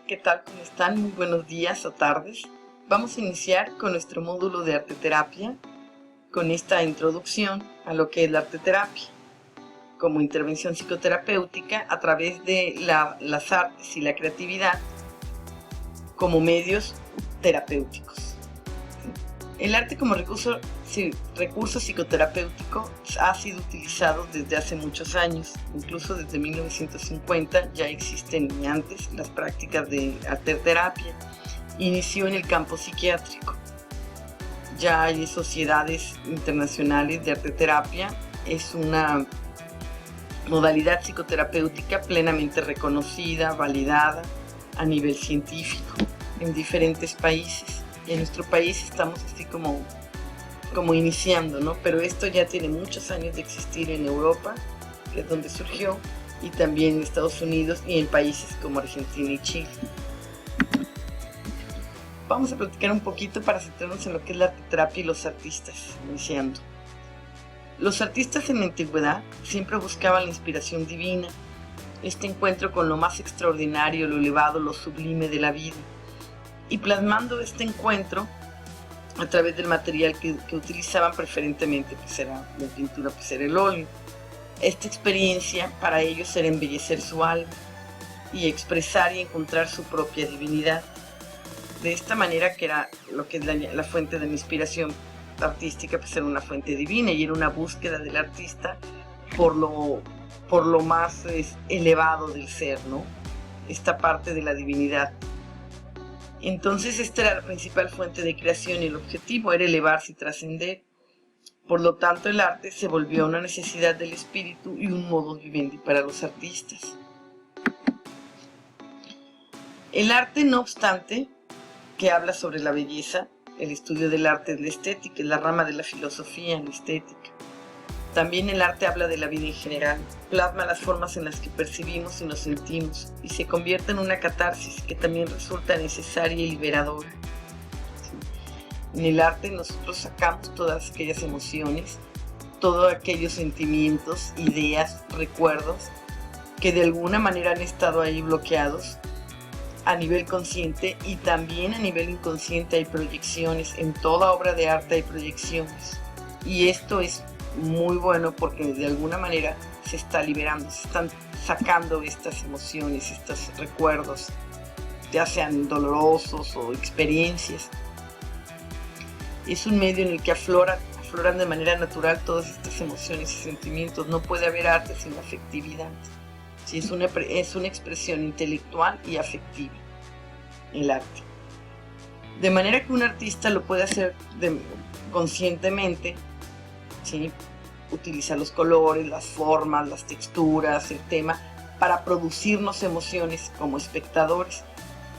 ¿qué tal? ¿Cómo están? Muy buenos días o tardes. Vamos a iniciar con nuestro módulo de arteterapia, con esta introducción a lo que es la arteterapia, como intervención psicoterapéutica a través de las artes y la creatividad como medios terapéuticos. El arte como recurso psicoterapéutico ha sido utilizado desde hace muchos años, incluso desde 1950 ya existen y antes las prácticas de arteterapia. Inició en el campo psiquiátrico. Ya hay sociedades internacionales de arteterapia, es una modalidad psicoterapéutica plenamente reconocida, validada a nivel científico en diferentes países. Y en nuestro país estamos así como iniciando, ¿no? Pero esto ya tiene muchos años de existir en Europa, que es donde surgió, y también en Estados Unidos y en países como Argentina y Chile. Vamos a platicar un poquito para centrarnos en lo que es la arteterapia y los artistas, iniciando. Los artistas en la antigüedad siempre buscaban la inspiración divina, este encuentro con lo más extraordinario, lo elevado, lo sublime de la vida, y plasmando este encuentro a través del material que utilizaban preferentemente, pues era la pintura, pues era el óleo. Esta experiencia para ellos era embellecer su alma y expresar y encontrar su propia divinidad. De esta manera, que era lo que es la fuente de la inspiración artística, pues era una fuente divina y era una búsqueda del artista por lo más elevado del ser, ¿no? Esta parte de la divinidad. Entonces esta era la principal fuente de creación y el objetivo era elevarse y trascender. Por lo tanto, el arte se volvió una necesidad del espíritu y un modus vivendi para los artistas. El arte, no obstante, que habla sobre la belleza, el estudio del arte es la estética, es la rama de la filosofía, la estética. También el arte habla de la vida en general, plasma las formas en las que percibimos y nos sentimos y se convierte en una catarsis que también resulta necesaria y liberadora. En el arte nosotros sacamos todas aquellas emociones, todos aquellos sentimientos, ideas, recuerdos que de alguna manera han estado ahí bloqueados a nivel consciente y también a nivel inconsciente. Hay proyecciones, en toda obra de arte hay proyecciones y esto es muy bueno porque de alguna manera se está liberando, se están sacando estas emociones, estos recuerdos, ya sean dolorosos o experiencias. Es un medio en el que afloran de manera natural todas estas emociones y sentimientos. No puede haber arte sin afectividad. Sí, es una expresión intelectual y afectiva, el arte. De manera que un artista lo puede hacer conscientemente, ¿sí? Utiliza los colores, las formas, las texturas, el tema, para producirnos emociones como espectadores.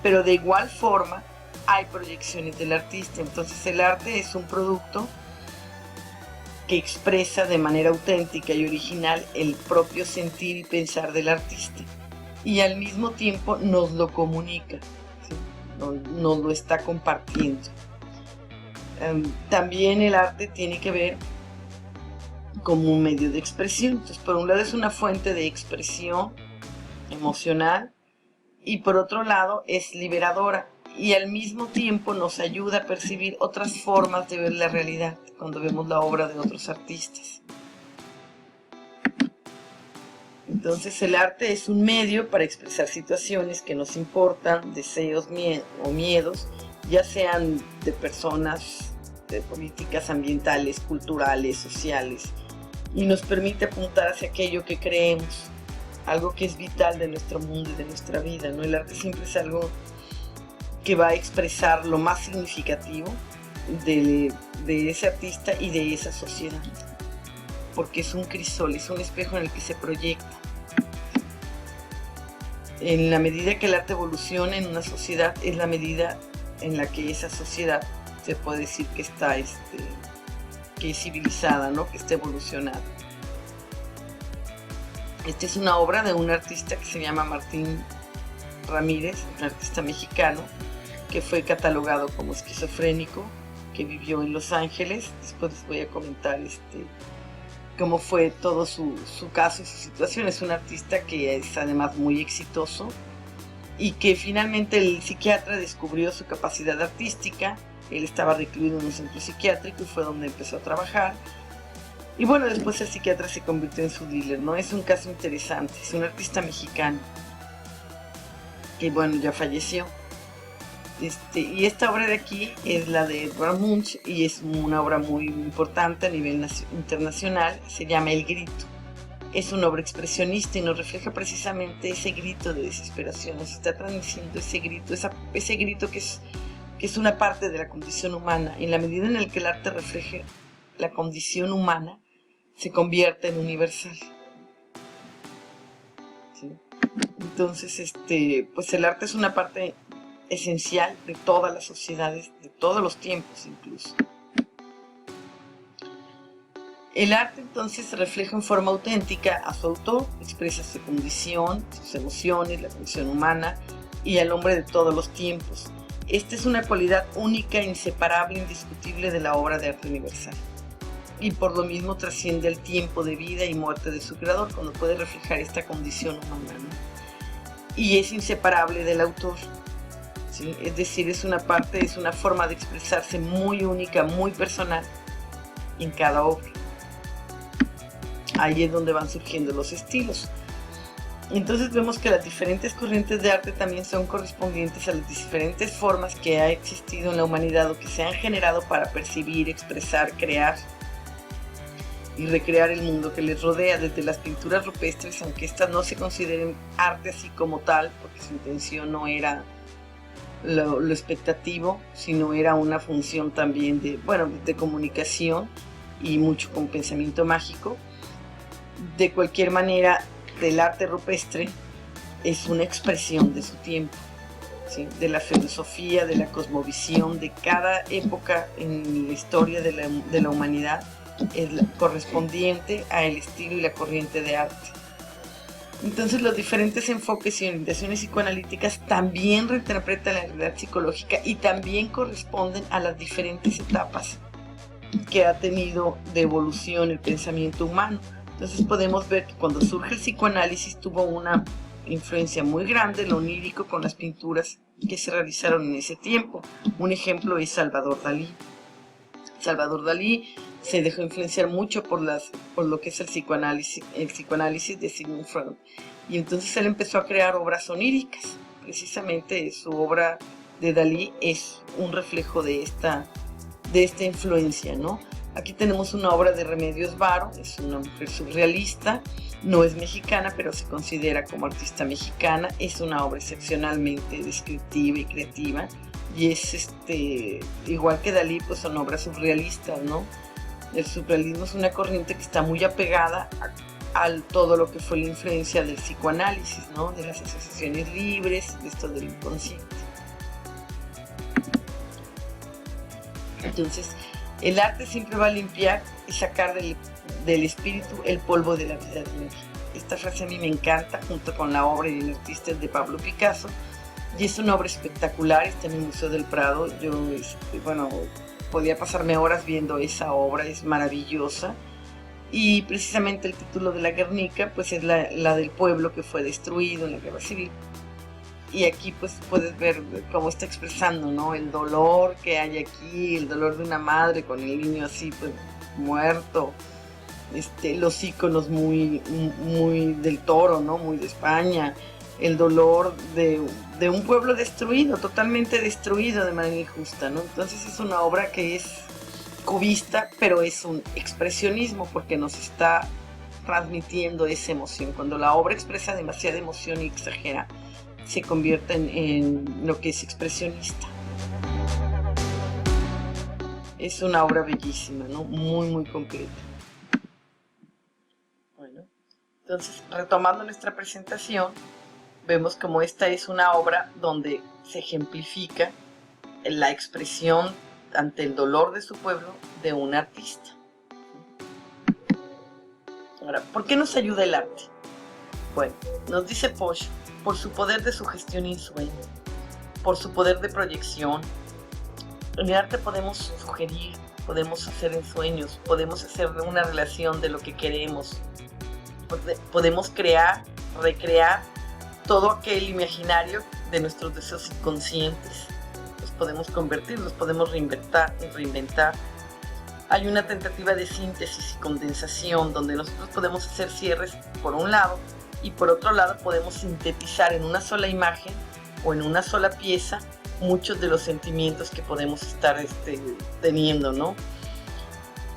Pero de igual forma hay proyecciones del artista. Entonces el arte es un producto que expresa de manera auténtica y original el propio sentir y pensar del artista. Y al mismo tiempo nos lo comunica, ¿sí? Nos lo está compartiendo. También el arte tiene que ver como un medio de expresión. Entonces, por un lado es una fuente de expresión emocional y por otro lado es liberadora y al mismo tiempo nos ayuda a percibir otras formas de ver la realidad cuando vemos la obra de otros artistas. Entonces el arte es un medio para expresar situaciones que nos importan, deseos o miedos, ya sean de personas, de políticas ambientales, culturales, sociales, y nos permite apuntar hacia aquello que creemos, algo que es vital de nuestro mundo y de nuestra vida, ¿no? El arte siempre es algo que va a expresar lo más significativo de ese artista y de esa sociedad, porque es un crisol, es un espejo en el que se proyecta. En la medida que el arte evoluciona en una sociedad, es la medida en la que esa sociedad se puede decir que está que es civilizada, ¿no? Que está evolucionada. Esta es una obra de un artista que se llama Martín Ramírez, un artista mexicano que fue catalogado como esquizofrénico, que vivió en Los Ángeles. Después les voy a comentar cómo fue todo su caso y su situación. Es un artista que es además muy exitoso y que finalmente el psiquiatra descubrió su capacidad artística. Él estaba recluido en un centro psiquiátrico y fue donde empezó a trabajar. Y bueno, después el psiquiatra se convirtió en su dealer, ¿no? Es un caso interesante, es un artista mexicano que, bueno, ya falleció. Y esta obra de aquí es la de Edvard Munch y es una obra muy importante a nivel internacional, se llama El Grito. Es una obra expresionista y nos refleja precisamente ese grito de desesperación, nos está transmitiendo ese grito, ese grito que es una parte de la condición humana. En la medida en la que el arte refleje la condición humana, se convierte en universal. ¿Sí? Entonces, pues el arte es una parte esencial de todas las sociedades, de todos los tiempos incluso. El arte entonces refleja en forma auténtica a su autor, expresa su condición, sus emociones, la condición humana y al hombre de todos los tiempos. Esta es una cualidad única, inseparable, indiscutible de la obra de arte universal. Y por lo mismo trasciende el tiempo de vida y muerte de su creador cuando puede reflejar esta condición humana, ¿no? Y es inseparable del autor, ¿sí? Es decir, es una forma de expresarse muy única, muy personal en cada obra. Ahí es donde van surgiendo los estilos. Entonces vemos que las diferentes corrientes de arte también son correspondientes a las diferentes formas que ha existido en la humanidad o que se han generado para percibir, expresar, crear y recrear el mundo que les rodea, desde las pinturas rupestres, aunque estas no se consideren arte así como tal, porque su intención no era lo expectativo, sino era una función también de comunicación y mucho con pensamiento mágico. De cualquier manera, el arte rupestre es una expresión de su tiempo, ¿sí? De la filosofía, de la cosmovisión, de cada época en la historia de la humanidad, es correspondiente al estilo y la corriente de arte. Entonces los diferentes enfoques y orientaciones psicoanalíticas también reinterpretan la realidad psicológica y también corresponden a las diferentes etapas que ha tenido de evolución el pensamiento humano. Entonces podemos ver que cuando surge el psicoanálisis tuvo una influencia muy grande lo onírico con las pinturas que se realizaron en ese tiempo. Un ejemplo es Salvador Dalí. Salvador Dalí se dejó influenciar mucho por lo que es el psicoanálisis de Sigmund Freud. Y entonces él empezó a crear obras oníricas. Precisamente su obra de Dalí es un reflejo de esta influencia, ¿no? Aquí tenemos una obra de Remedios Varo, es una mujer surrealista, no es mexicana, pero se considera como artista mexicana. Es una obra excepcionalmente descriptiva y creativa, y es igual que Dalí, pues son obras surrealistas, ¿no? El surrealismo es una corriente que está muy apegada a todo lo que fue la influencia del psicoanálisis, ¿no? De las asociaciones libres, de esto del inconsciente. Entonces, el arte siempre va a limpiar y sacar del espíritu el polvo de la vida diaria. Esta frase a mí me encanta, junto con la obra y el artista de Pablo Picasso, y es una obra espectacular, está en el Museo del Prado. Yo, podía pasarme horas viendo esa obra, es maravillosa, y precisamente el título de la Guernica, pues es la del pueblo que fue destruido en la Guerra Civil. Y aquí pues puedes ver cómo está expresando, ¿no? El dolor que hay aquí, el dolor de una madre con el niño así pues muerto, los íconos muy del Toro, ¿no? Muy de España, el dolor de un pueblo destruido, totalmente destruido de manera injusta, ¿no? Entonces es una obra que es cubista, pero es un expresionismo porque nos está transmitiendo esa emoción. Cuando la obra expresa demasiada emoción y exagera, se convierte en lo que es expresionista. Es una obra bellísima, ¿no? Muy, muy completa. Bueno, entonces, retomando nuestra presentación, vemos como esta es una obra donde se ejemplifica la expresión ante el dolor de su pueblo de un artista. Ahora, ¿por qué nos ayuda el arte? Bueno, nos dice Posh, por su poder de sugestión y ensueño, por su poder de proyección. En el arte podemos sugerir, podemos hacer ensueños, podemos hacer una relación de lo que queremos, podemos crear, recrear todo aquel imaginario de nuestros deseos inconscientes. Los podemos convertir, los podemos reinventar. Hay una tentativa de síntesis y condensación donde nosotros podemos hacer cierres por un lado y por otro lado podemos sintetizar en una sola imagen o en una sola pieza muchos de los sentimientos que podemos estar teniendo, ¿no?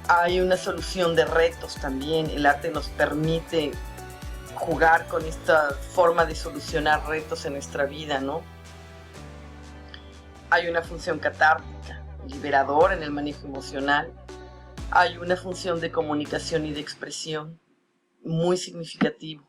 Hay una solución de retos también. El arte nos permite jugar con esta forma de solucionar retos en nuestra vida, ¿no? Hay una función catártica, liberadora en el manejo emocional. Hay una función de comunicación y de expresión muy significativo.